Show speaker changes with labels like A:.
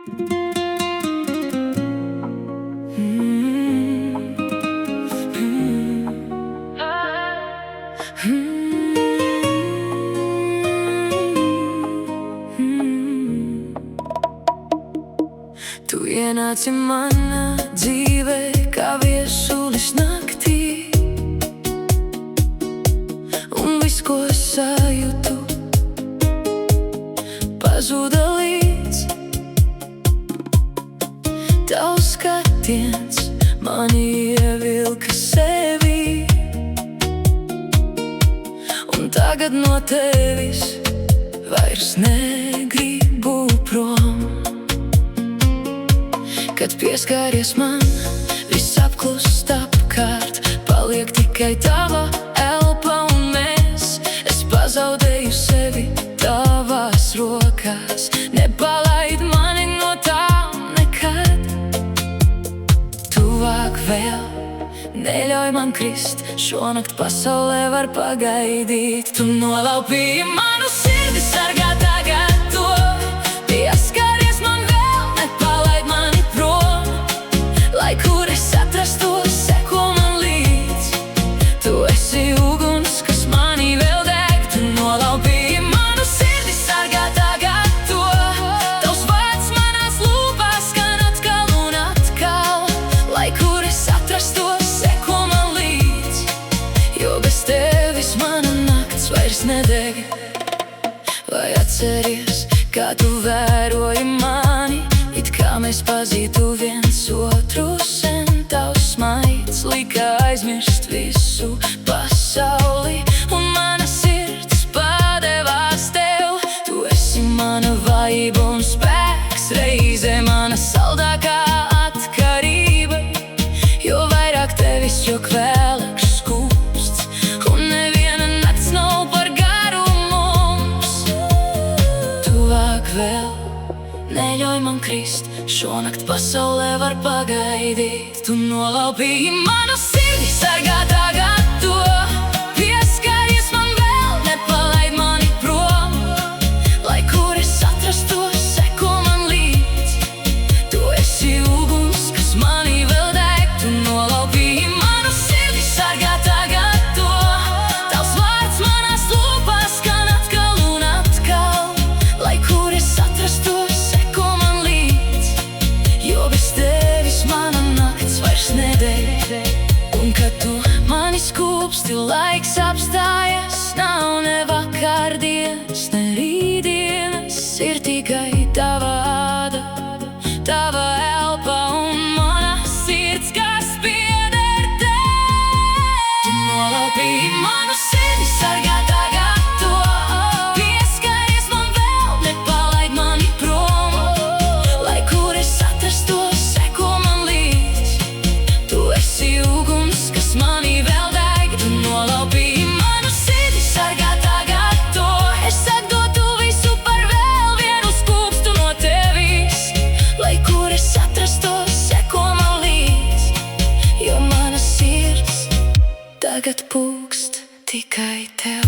A: Tu ienāci manā dzīvē kā viesulis naktī, un viss, ko es sajūtu, pazuda līdz. Tavs skatiens mani ievilka sevī, un tagad no tevis vairs negribu prom. Kad pieskaries man, viss apklust apkārt, paliek tikai tava elpa un mēs. Es pazaudēju sevi tavās rokās, nepalaid mani no tām nekad. Tuvāk vēl, neļauj man krist, šonakt pasaulē var pagaidīt. Tu nolaupīji manu sirdi, sargā tagad to. Pieskaries man vēl, nepalaid mani prom. Lai kur es atrastos, seko man līdz. Tu esi uguns, kas manī vēl deg. Tu nolaupīji manu sirdi, sargā tagad to. Tavs vārds manās lūpās skan atkal un atkal. Lai kur es atrastos, seko man līdz. Jo bez tevis mana nakts vairs nedeg. Vai atceries, kā tu vēroji mani, it kā mēs pazītu viens otru sen. Tavs smaids lika aizmirst visu pasauli, un mana sirds padevās tev. Tu esi mana vājība un spēks, reizē mana saldākā atkarība. Jo vairāk tevis, jo kvēlāks skūpsts, un neviena nakts nav par garu mums. Tuvāk vēl, neļauj man krist, šonakt pasaulē var pagaidīt. Tu nolaupīji manu sirdi, sargā tagad to. Pieskaries man vēl, nepalaid mani prom. Lai kur es atrastos, seko man līdz. Tu esi uguns, kas manī vēl deg. Tu nolaupīji manu sirdi, sargā tagad to. Tavs vārds manās lūpās skan atkal un atkal. Lai kur es atrastos, seko man līdz. Jo bez tevis mana nakts vairs nedeg. Un kad tu mani skūpsti, laiks apstājas. Nav ne vakardienas, ne rītdienas. Ir tikai tava āda, tava elpa un mana sirds, kas pieder tev. Tu nolaupīji manu sirdi, sargā tagad to. Pieskaries man vēl, nepalaid mani prom. Lai kur es atrastos, seko man līdz. Tu esi uguns, kas manī vēl deg. Tu nolaupīji manu sirdi, sargā tagad to. Es atdotu visu par vēl vienu skūpstu no tevis. Lai kur es atrastos, seko man līdz. Jo mana sirds tagad pūkst tikai tev.